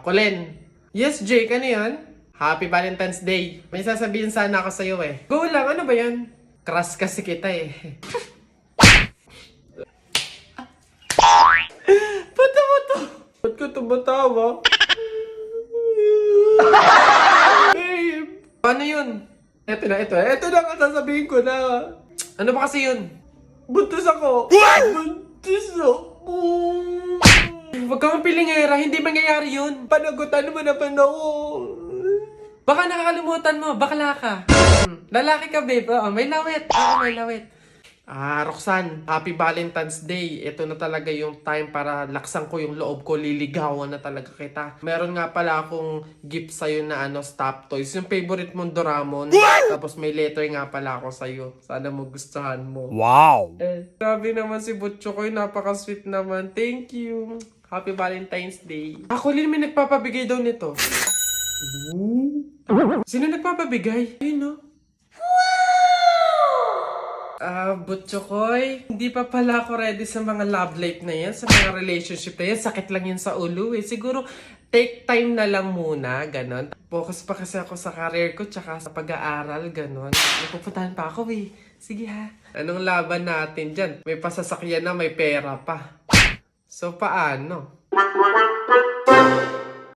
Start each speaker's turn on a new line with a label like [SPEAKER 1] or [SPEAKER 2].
[SPEAKER 1] Colin. Yes, Jake, ano yan? Happy Valentine's Day. May sasabihin sana ako sa'yo eh. Go lang, ano ba yan? Crush kasi kita eh. Ba't mo to? Ba't ka tumatawa? Babe! Ano yun? Ito na ang sasabihin ko na. Ano ba kasi yun? Buntis ako! What? Buntis ako! Huwag kang pilingera, hindi mangyayari yun. Panagutan mo naman ako. Baka nakakalimutan mo, bakla ka. Lalaki ka, babe. Oo, may lawit. May lawit. Roxanne, Happy Valentine's Day. Ito na talaga yung time para laksan ko yung loob ko. Liligawan na talaga kita. Meron nga pala akong gift sa'yo na stop toys. Yung favorite mong Doraemon. What? Tapos may letter nga pala ako sa'yo. Sana mo gustuhan mo.
[SPEAKER 2] Wow!
[SPEAKER 1] Grabe naman si Butcho ko. Napaka-sweet naman. Thank you. Happy Valentine's Day. Ako rin may nagpapabigay daw nito. Sino nagpapabigay? Ayun no? Butchokoy, hindi pa pala ako ready sa mga love life na yan, sa mga relationship na yan. Sakit lang yun sa ulo eh. Siguro, take time na lang muna, ganon. Focus pa kasi ako sa career ko, tsaka sa pag-aaral, ganon. Pupuntahan pa ako eh. Sige ha. Anong laban natin dyan? May pasasakyan na, may pera pa. So, paano?